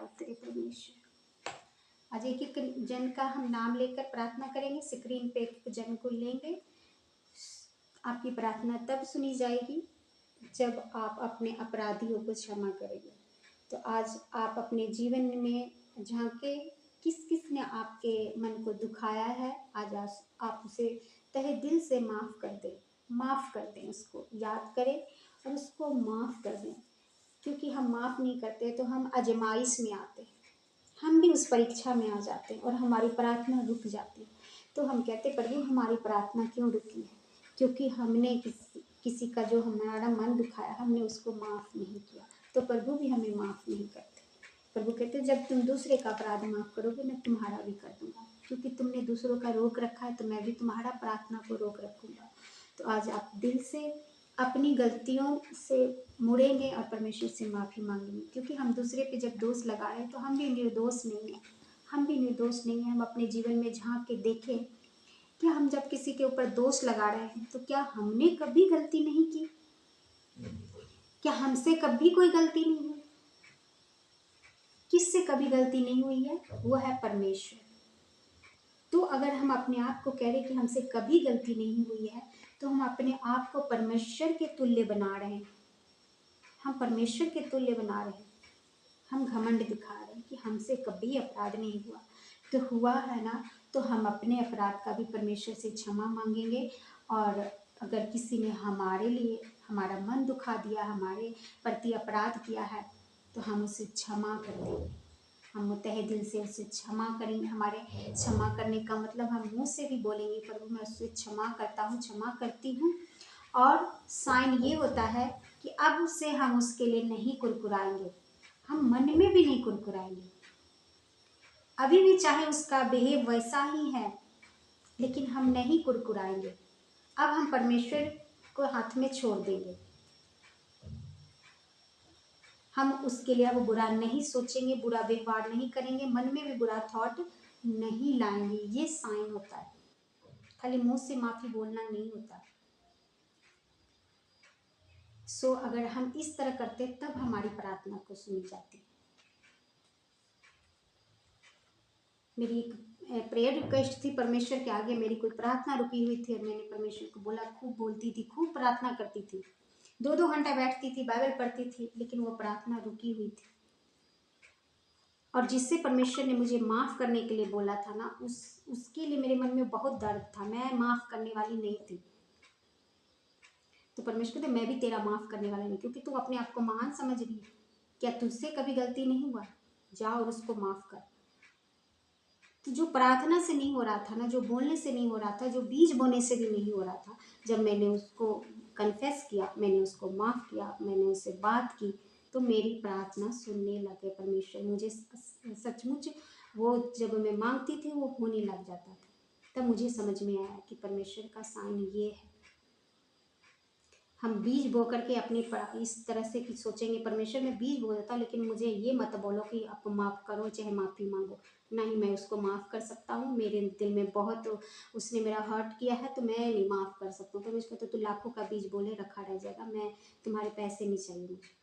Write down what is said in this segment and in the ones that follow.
धन्यवाद तेरे परमेश्वर। आज एक एक जन का हम नाम लेकर प्रार्थना करेंगे। स्क्रीन पे एक एक जन को लेंगे। आपकी प्रार्थना तब सुनी जाएगी जब आप अपने अपराधियों को क्षमा करेंगे। तो आज आप अपने जीवन में झांके, किस किस ने आपके मन को दुखाया है, आज आप उसे तहे दिल से माफ़ कर दें, उसको याद करें और उसको माफ़ कर दें। क्योंकि हम माफ़ नहीं करते तो हम आजमाइश में आते हैं, हम भी उस परीक्षा में आ जाते हैं और हमारी प्रार्थना रुक जाती है। तो हम कहते प्रभु हमारी प्रार्थना क्यों रुकी है? क्योंकि हमने किसी का जो हमारा मन दुखाया, हमने उसको माफ़ नहीं किया। तो प्रभु भी हमें माफ़ नहीं करते। प्रभु कहते जब तुम दूसरे का अपराध माफ़ करोगे मैं तुम्हारा भी कर दूंगा। क्योंकि तुमने दूसरों का रोक रखा है तो मैं भी तुम्हारा प्रार्थना को रोक रखूंगा। तो आज आप दिल से अपनी गलतियों से मुड़ेंगे और परमेश्वर से माफ़ी मांगेंगे। क्योंकि हम दूसरे पे जब दोष लगा रहे हैं तो हम भी निर्दोष नहीं हैं, हम अपने जीवन में झांक के देखें कि हम जब किसी के ऊपर दोष लगा रहे हैं तो क्या हमने कभी गलती नहीं की? क्या हमसे कभी कोई गलती नहीं हुई? किससे कभी गलती नहीं हुई है? वो है परमेश्वर। तो अगर हम अपने आप को कह रहे कि हमसे कभी गलती नहीं हुई है तो हम अपने आप को परमेश्वर के तुल्य बना रहे हैं। हम परमेश्वर के तुल्य बना रहे हैं। हम घमंड दिखा रहे हैं कि हमसे कभी अपराध नहीं हुआ। तो हुआ है ना, तो हम अपने अपराध का भी परमेश्वर से क्षमा मांगेंगे। और अगर किसी ने हमारे लिए हमारा मन दुखा दिया, हमारे प्रति अपराध किया है, तो हम उसे क्षमा कर देंगे। हम तहे दिल से उसे क्षमा करेंगे। हमारे क्षमा करने का मतलब हम मुंह से भी बोलेंगे प्रभु मैं उसे क्षमा करता हूँ, क्षमा करती हूँ। और साइन ये होता है कि अब से हम उसके लिए नहीं कुरकुराएंगे, हम मन में भी नहीं कुरकुराएंगे। अभी भी चाहे उसका बिहेव वैसा ही है लेकिन हम नहीं कुरकुराएंगे। अब हम परमेश्वर को हाथ में छोड़ देंगे। हम उसके लिए अब बुरा नहीं सोचेंगे, बुरा व्यवहार नहीं करेंगे, मन में भी बुरा थॉट नहीं लाएंगे। ये साइन होता है। खाली मुंह से माफी बोलना नहीं होता। सो अगर हम इस तरह करते तब हमारी प्रार्थना को सुनी जाती। मेरी एक प्रेयर रिक्वेस्ट थी परमेश्वर के आगे। मेरी कोई प्रार्थना रुकी हुई थी और मैंने परमेश्वर को बोला, खूब बोलती थी, खूब प्रार्थना करती थी, 2-2 घंटा बैठती थी, बाइबल पढ़ती थी, लेकिन वो प्रार्थना रुकी हुई थी। और जिससे परमेश्वर ने मुझे माफ़ करने के लिए बोला था ना, उसके लिए मेरे मन में बहुत दर्द था। मैं माफ़ करने वाली नहीं थी। तो परमेश्वर कहते मैं भी तेरा माफ़ करने वाला नहीं, क्योंकि तू अपने आप को महान समझ रही है। क्या तुझसे कभी गलती नहीं हुआ? जा और उसको माफ़ कर। तो जो प्रार्थना से नहीं हो रहा था ना, जो बोलने से नहीं हो रहा था, जो बीज बोने से भी नहीं हो रहा था, जब मैंने उसको कन्फेस किया, मैंने उसको माफ़ किया, मैंने उससे बात की, तो मेरी प्रार्थना सुनने लगे परमेश्वर। मुझे सचमुच वो जब मैं मांगती थी वो होने लग जाता था। तब मुझे समझ में आया कि परमेश्वर का साइन ये है। हम बीज बो करके अपनी इस तरह से कि सोचेंगे परमेश्वर में बीज बो देता, लेकिन मुझे ये मत बोलो कि आप माफ़ करो चाहे माफ़ी मांगो। नहीं, मैं उसको माफ़ कर सकता हूँ। मेरे दिल में बहुत उसने मेरा हर्ट किया है तो मैं नहीं माफ़ कर सकता हूँ। तो मुझको तो तू लाखों का बीज बोले रखा रह जाएगा। मैं तुम्हारे पैसे नहीं चाहिए मुझे।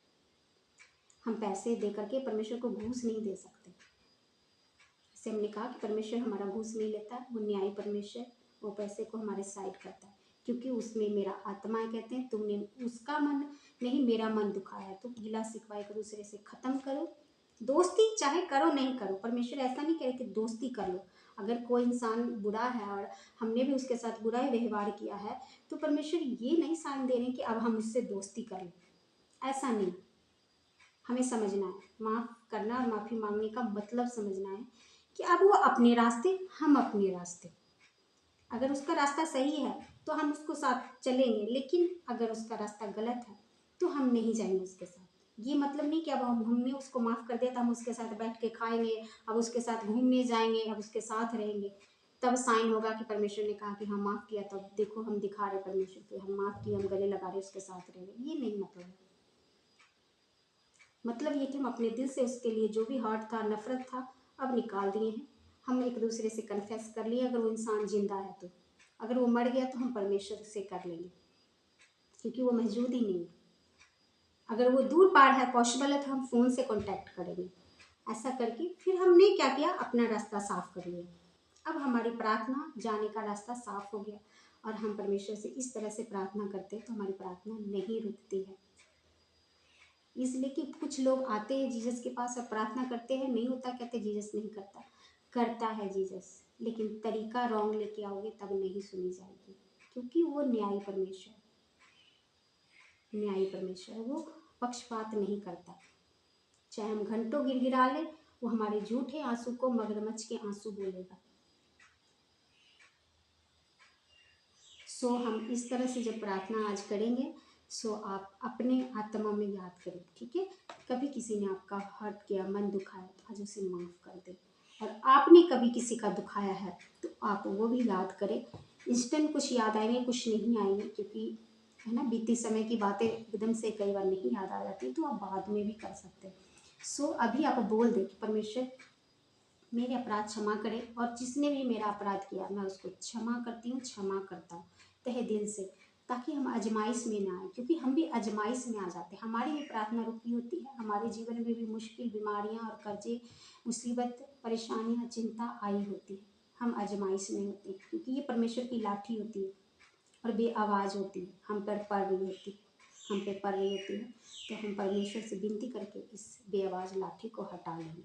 हम पैसे दे करके परमेश्वर को घूस नहीं दे सकते। जैसे हमने कहा कि परमेश्वर हमारा घूस नहीं लेता, वो न्यायी परमेश्वर, वो पैसे को हमारे साइड करता है। क्योंकि उसमें मेरा आत्मा है। कहते हैं तुमने उसका मन नहीं मेरा मन दुखाया, तो गिला शिकवा एक दूसरे से ख़त्म करो। दोस्ती चाहे करो नहीं करो, परमेश्वर ऐसा नहीं कहे कि दोस्ती कर लो। अगर कोई इंसान बुरा है और हमने भी उसके साथ बुरा ही व्यवहार किया है, तो परमेश्वर ये नहीं साइन दे रहे कि अब हम उससे दोस्ती कर लें। ऐसा नहीं। हमें समझना है, माफ़ करना और माफ़ी मांगने का मतलब समझना है कि अब वो अपने रास्ते, हम अपने रास्ते। अगर उसका रास्ता सही है तो हम उसको साथ चलेंगे, लेकिन अगर उसका रास्ता गलत है तो हम नहीं जाएंगे उसके साथ। ये मतलब नहीं कि अब हमने उसको माफ़ कर दिया तो हम उसके साथ बैठ के खाएंगे, अब उसके साथ घूमने जाएंगे, अब उसके साथ रहेंगे। तब साइन होगा कि परमेश्वर ने कहा कि हाँ माफ़ किया, तब देखो हम दिखा रहे परमेश्वर को हम माफ़ किए, हम गले लगा रहे उसके साथ रहेंगे। ये नहीं मतलब है। मतलब ये कि हम अपने दिल से उसके लिए जो भी हर्ट था, नफरत था, अब निकाल दिए हैं। हम एक दूसरे से कन्फेस कर लिए। अगर वो इंसान जिंदा है तो, अगर वो मर गया तो हम परमेश्वर से कर लेंगे, क्योंकि वो मौजूद ही नहीं है। अगर वो दूर पार है, पॉसिबल है, तो हम फ़ोन से कांटेक्ट करेंगे। ऐसा करके फिर हमने क्या किया, अपना रास्ता साफ कर लिया। अब हमारी प्रार्थना जाने का रास्ता साफ हो गया और हम परमेश्वर से इस तरह से प्रार्थना करते हैं तो हमारी प्रार्थना नहीं रुकती है। इसलिए कि कुछ लोग आते हैं जीसस के पास और प्रार्थना करते हैं, नहीं होता, कहते जीसस नहीं करता। करता है जीसस, लेकिन तरीका रॉन्ग लेके आओगे तब नहीं सुनी जाएगी, क्योंकि वो न्यायी परमेश्वर है। वो पक्षपात नहीं करता। चाहे हम घंटों गिड़गिड़ा लें, वो हमारे झूठे आंसू को मगरमच्छ के आंसू बोलेगा। सो हम इस तरह से जब प्रार्थना आज करेंगे, सो आप अपने आत्मा में याद करें, ठीक है। कभी किसी ने आपका हर्ट किया, मन दुखाया, तो आज उसे माफ़ कर दे। और आपने कभी किसी का दुखाया है तो आप वो भी याद करें। इंस्टेंट कुछ याद आएंगे, कुछ नहीं आएंगे, क्योंकि है ना, बीते समय की बातें एकदम से कई बार नहीं याद आ जाती, तो आप बाद में भी कर सकते हैं। सो अभी आप बोल दें कि परमेश्वर मेरे अपराध क्षमा करे, और जिसने भी मेरा अपराध किया मैं उसको क्षमा करती हूँ, क्षमा करता हूँ तहे दिल से, ताकि हम आजमाइश में ना आए, क्योंकि हम भी आजमाइश में आ जाते हैं। हमारी भी प्रार्थना रुकी होती है, हमारे जीवन में भी मुश्किल, बीमारियाँ और कर्जे, मुसीबत, परेशानियाँ, चिंता आई होती है। हम आजमाइश में होते हैं, क्योंकि ये परमेश्वर की लाठी होती है और बे आवाज़ होती है, हम पर पड़ रही होती है, हम पे पड़ रही होती है। तो हम परमेश्वर से विनती करके इस बेआवाज़ लाठी को हटा लेंगे,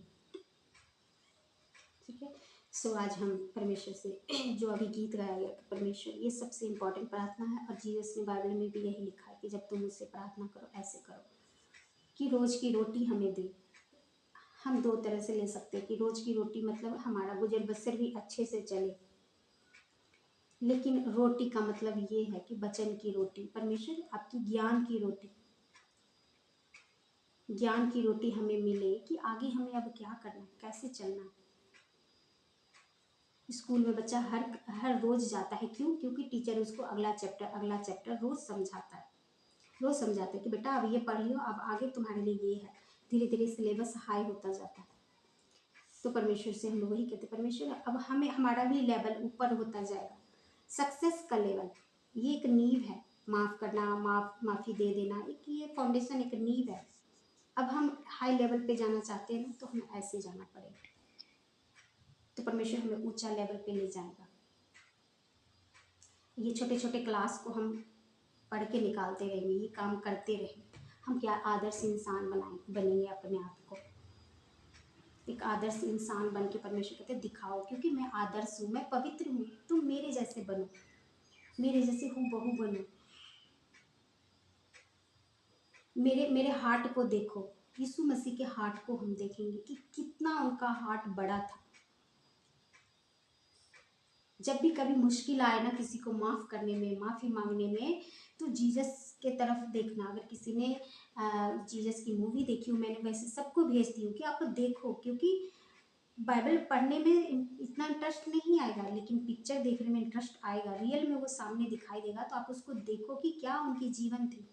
ठीक है। सो आज हम परमेश्वर से जो अभी गीत गाया गया कि परमेश्वर, ये सबसे इम्पोर्टेंट प्रार्थना है, और जीसस ने बाइबल में भी यही लिखा है कि जब तुम मुझसे प्रार्थना करो ऐसे करो कि रोज़ की रोटी हमें दे। हम दो तरह से ले सकते हैं कि रोज़ की रोटी मतलब हमारा गुजर बसर भी अच्छे से चले, लेकिन रोटी का मतलब ये है कि वचन की रोटी, परमेश्वर आपकी ज्ञान की रोटी हमें मिले कि आगे हमें अब क्या करना है, कैसे चलना है। स्कूल में बच्चा हर रोज जाता है, क्यों? क्योंकि टीचर उसको अगला चैप्टर रोज समझाता है, कि बेटा अब ये पढ़ लियो, अब आगे तुम्हारे लिए ये है। धीरे धीरे सिलेबस हाई होता जाता है। तो परमेश्वर से हम लोग वही कहते हैं, परमेश्वर अब हमें हमारा भी लेवल ऊपर होता जाएगा, सक्सेस का लेवल। ये एक नींव है, माफ़ करना, माफ़ी दे देना, एक ये फाउंडेशन, एक नींव है। अब हम हाई लेवल पे जाना चाहते हैं ना, तो हमें ऐसे जाना पड़ेगा। तो परमेश्वर हमें ऊंचा लेवल पे ले जाएगा। ये छोटे छोटे क्लास को हम पढ़ के निकालते रहेंगे, ये काम करते रहेंगे, हम क्या आदर्श इंसान बनेंगे अपने आप को। एक आदर्श इंसान बन के परमेश्वर कहते हैं दिखाओ, क्योंकि मैं आदर्श हूँ, मैं पवित्र हूँ, तुम मेरे जैसे बनो, मेरे जैसे हूबहू बनो। मेरे हार्ट को देखो, यीशु मसीह के हार्ट को हम देखेंगे कि कितना उनका हार्ट बड़ा था। जब भी कभी मुश्किल आए ना किसी को माफ़ करने में, माफ़ी मांगने में, तो जीसस के तरफ देखना। अगर किसी ने जीसस की मूवी देखी हो, मैंने वैसे सबको भेजती हूँ कि आप देखो, क्योंकि बाइबल पढ़ने में इतना इंटरेस्ट नहीं आएगा, लेकिन पिक्चर देखने में इंटरेस्ट आएगा। रियल में वो सामने दिखाई देगा, तो आप उसको देखो कि क्या उनकी जीवन थी,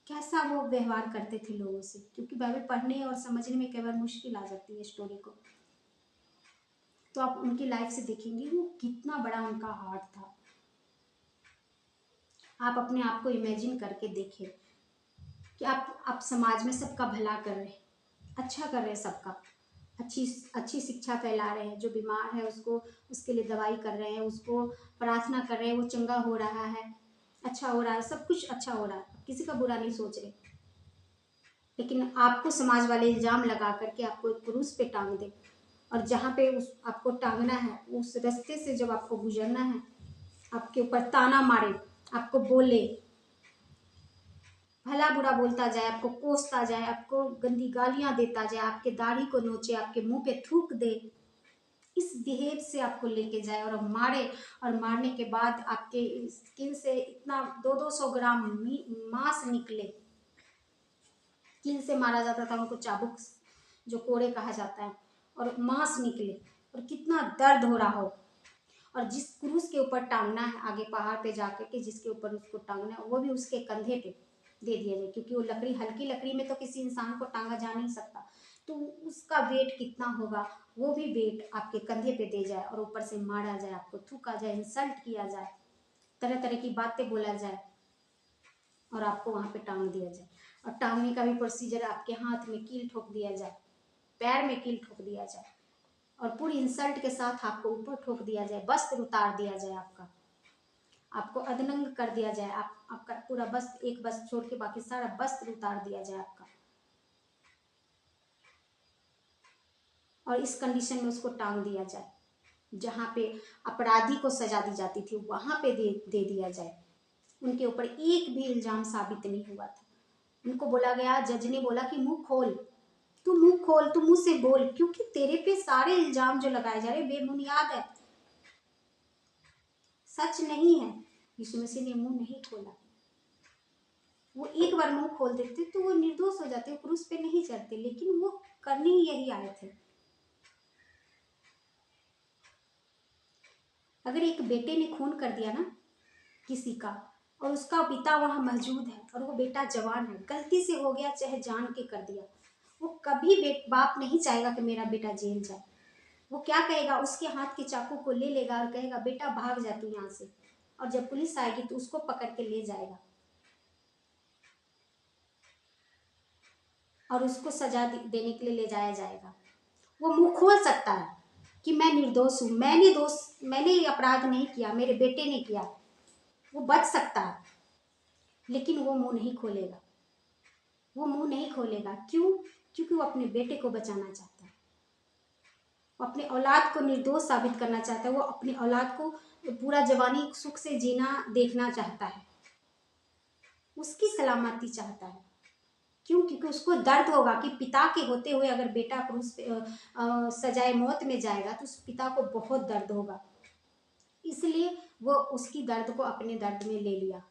कैसा वो व्यवहार करते थे लोगों से। क्योंकि बाइबल पढ़ने और समझने में कई बार मुश्किल आ जाती है स्टोरी को, तो आप उनकी लाइफ से देखेंगे वो कितना बड़ा उनका हार्ट था। आप अपने आप को इमेजिन करके देखें कि आप समाज में सबका भला कर रहे हैं, अच्छा कर रहे हैं, सबका अच्छी अच्छी शिक्षा फैला रहे हैं। जो बीमार है उसको, उसके लिए दवाई कर रहे हैं, उसको प्रार्थना कर रहे हैं, वो चंगा हो रहा है, अच्छा हो रहा है, सब कुछ अच्छा हो रहा है, किसी का बुरा नहीं सोच रहे। लेकिन आपको समाज वाले इल्ज़ाम लगा करके आपको एक क्रूस पे टांग दे, और जहाँ पे उस आपको टांगना है, उस रास्ते से जब आपको गुजरना है, आपके ऊपर ताना मारे, आपको बोले, भला बुरा बोलता जाए, आपको कोसता जाए, आपको गंदी गालियां देता जाए, आपके दाढ़ी को नोचे, आपके मुंह पे थूक दे, इस बिहेव से आपको लेके जाए और मारे, और मारने के बाद आपके स्किन से इतना 200-200 ग्राम मांस निकले। कील से मारा जाता था उनको, चाबुक जो कोड़े कहा जाता है, और मांस निकले, और कितना दर्द हो रहा हो। और जिस क्रूस के ऊपर टांगना है आगे पहाड़ पे जाकर के, जिसके ऊपर उसको टांगना है, वो भी उसके कंधे पे दे दिया जाए, क्योंकि वो लकड़ी, हल्की लकड़ी में तो किसी इंसान को टांगा जा नहीं सकता, तो उसका वेट कितना होगा, वो भी वेट आपके कंधे पे दे जाए, और ऊपर से मारा जाए, आपको थूका जाए, इंसल्ट किया जाए, तरह तरह की बातें बोला जाए, और आपको वहाँ पे टांग दिया जाए। और टांगने का भी प्रोसीजर, आपके हाथ में कील ठोक दिया जाए, पैर में कील ठोक दिया जाए और पूरी इंसल्ट के साथ आपको ऊपर ठोक दिया जाए, वस्त्र उतार दिया जाए, आपको अधनंग कर दिया जाए, आपका पूरा वस्त्र, एक वस्त्र छोड़ के बाकी सारा वस्त्र उतार दिया जाए आपका, और इस कंडीशन में उसको टांग दिया जाए, जहाँ पे अपराधी को सजा दी जाती थी वहां पे दे दिया जाए। उनके ऊपर एक भी इल्जाम साबित नहीं हुआ था। उनको बोला गया, जज ने बोला कि मुंह खोल, तू मुंह खोल, तू मुंह से बोल, क्योंकि तेरे पे सारे इल्जाम जो लगाए जा रहे बेबुनियाद है, सच नहीं है। यीशु मसीह ने मुंह नहीं खोला। वो एक बार मुंह खोल देते तो वो निर्दोष हो जाते, वो क्रूस पे नहीं चढ़ते, लेकिन वो करने ही यही आए थे। अगर एक बेटे ने खून कर दिया ना किसी का, और उसका पिता वहां मौजूद है और वो बेटा जवान है, गलती से हो गया, चाहे जान के कर दिया, वो कभी बाप नहीं चाहेगा कि मेरा बेटा जेल जाए। वो क्या कहेगा, उसके हाथ के चाकू को ले लेगा और कहेगा बेटा भाग जा तू यहाँ से, और जब पुलिस आएगी तो उसको पकड़ के ले जाएगा और उसको सजा देने के लिए ले जाया जाएगा। वो मुंह खोल सकता है कि मैं निर्दोष हूं, मैंने ये अपराध नहीं किया, मेरे बेटे ने किया, वो बच सकता है, लेकिन वो मुंह नहीं खोलेगा। वो मुंह नहीं खोलेगा, क्यों? क्योंकि वो अपने बेटे को बचाना चाहता है, वो अपने औलाद को निर्दोष साबित करना चाहता है, वो अपनी औलाद को पूरा जवानी सुख से जीना देखना चाहता है, उसकी सलामती चाहता है। क्यों? क्योंकि उसको दर्द होगा कि पिता के होते हुए अगर बेटा क्रूस पे सजाए मौत में जाएगा तो उस पिता को बहुत दर्द होगा, इसलिए वो उसकी दर्द को अपने दर्द में ले लिया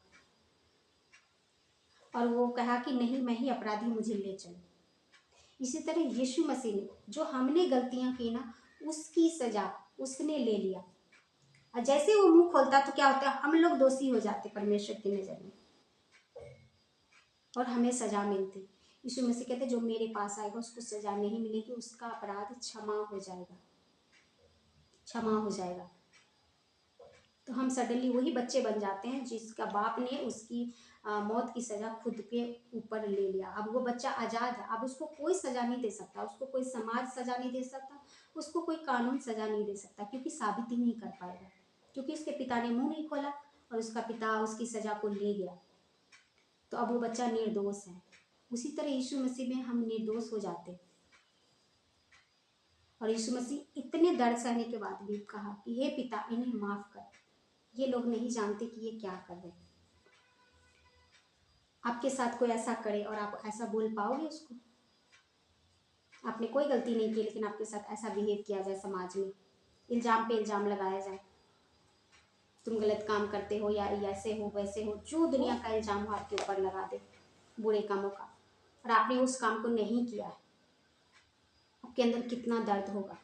और वो कहा कि नहीं, मैं ही अपराधी, मुझे ले चलो। इसी तरह यीशु मसीह ने, जो हमने गलतियां की ना, उसकी सजा उसने ले लिया, और जैसे वो मुंह खोलता तो क्या होता है, हम लोग दोषी हो जाते परमेश्वर की नजर में और हमें सजा मिलती। यीशु मसीह कहते जो मेरे पास आएगा उसको सजा नहीं मिलेगी, उसका अपराध क्षमा हो जाएगा, क्षमा हो जाएगा। तो हम सडनली वही बच्चे बन जाते हैं जिसका बाप ने उसकी मौत की सजा खुद के ऊपर ले लिया। अब वो बच्चा आज़ाद है, अब उसको कोई सजा नहीं दे सकता, उसको कोई समाज सजा नहीं दे सकता, उसको कोई कानून सजा नहीं दे सकता, क्योंकि साबित ही नहीं कर पाएगा, क्योंकि उसके पिता ने मुंह नहीं खोला और उसका पिता उसकी सजा को ले गया। तो अब वो बच्चा निर्दोष है। उसी तरह यीशु मसीह में हम निर्दोष हो जाते, और यीशु मसीह इतने दर्द सहने के बाद भी कहा कि हे पिता इन्हें माफ कर, ये लोग नहीं जानते कि ये क्या कर रहे हैं। आपके साथ कोई ऐसा करे और आप ऐसा बोल पाओगे उसको? आपने कोई गलती नहीं की लेकिन आपके साथ ऐसा बिहेव किया जाए, समाज में इल्जाम पे इल्जाम लगाया जाए, तुम गलत काम करते हो या ऐसे हो वैसे हो, जो दुनिया का इल्जाम हो आपके ऊपर लगा दे बुरे कामों का, और आपने उस काम को नहीं किया है, आपके अंदर कितना दर्द होगा,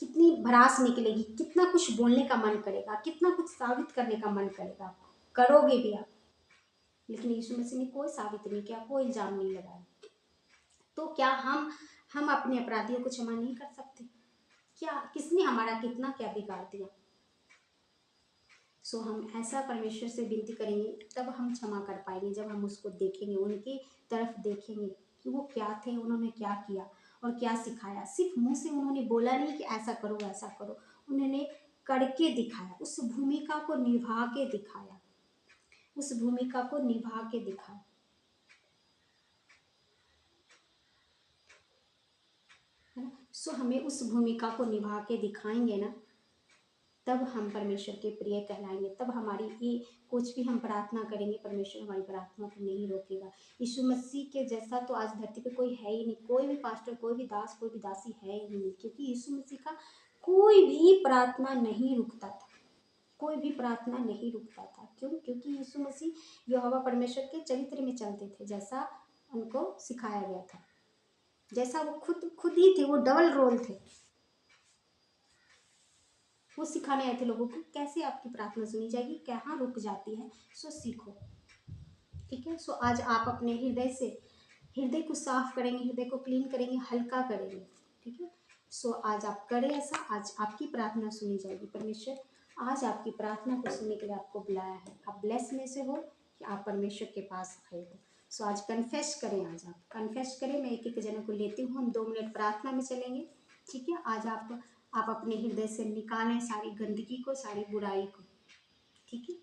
कितनी भड़ास निकलेगी, कितना कुछ बोलने का मन करेगा, कितना कुछ साबित करने का मन करेगा, करोगे भी आप। लेकिन यीशु मसीह ने कोई साबित नहीं किया, कोई इल्जाम नहीं लगाया। तो क्या हम अपने अपराधियों को क्षमा नहीं कर सकते? क्या किसने हमारा कितना क्या बिगाड़ दिया? सो हम ऐसा परमेश्वर से विनती करेंगे, तब हम क्षमा कर पाएंगे, जब हम उसको देखेंगे, उनकी तरफ देखेंगे कि वो क्या थे, उन्होंने क्या किया और क्या सिखाया। सिर्फ मुंह से उन्होंने बोला नहीं कि ऐसा करो ऐसा करो, उन्होंने करके दिखाया, उस भूमिका को निभा के दिखाया, उस भूमिका को निभा के दिखाया। है ना? सो हमें उस भूमिका को निभा के दिखाएंगे ना, तब हम परमेश्वर के प्रिय कहलाएंगे, तब हमारी ये कुछ भी हम प्रार्थना करेंगे परमेश्वर हमारी प्रार्थना को नहीं रोकेगा। यीशु मसीह के जैसा तो आज धरती पे कोई है ही नहीं, कोई भी पास्टर, कोई भी दास, कोई भी दासी है ही नहीं, क्योंकि यीशु मसीह का कोई भी प्रार्थना नहीं रुकता था, कोई भी प्रार्थना नहीं रुकता था। क्यों? क्योंकि यीशु मसीह यहोवा परमेश्वर के चरित्र में चलते थे, जैसा उनको सिखाया गया था, जैसा वो खुद ही थे, वो डबल रोल थे, वो सिखाने आए थे लोगों को कैसे आपकी प्रार्थना सुनी जाएगी, कहाँ रुक जाती है। सो सीखो, ठीक है। सो आज आप अपने हृदय को साफ करेंगे, हृदय को क्लीन करेंगे, हल्का करेंगे, ठीक है। सो आज आप करें ऐसा, आज आपकी प्रार्थना सुनी जाएगी। परमेश्वर आज आपकी प्रार्थना को सुनने के लिए आपको बुलाया है। आप ब्लेस में से हो कि आप परमेश्वर के पास आए हो। सो आज कन्फेस करें, आज आप कन्फेस करें। मैं एक एक जने को लेती हूँ, हम 2 मिनट प्रार्थना में चलेंगे। ठीक है, आज आप अपने हृदय से निकालें सारी गंदगी को, सारी बुराई को। ठीक है।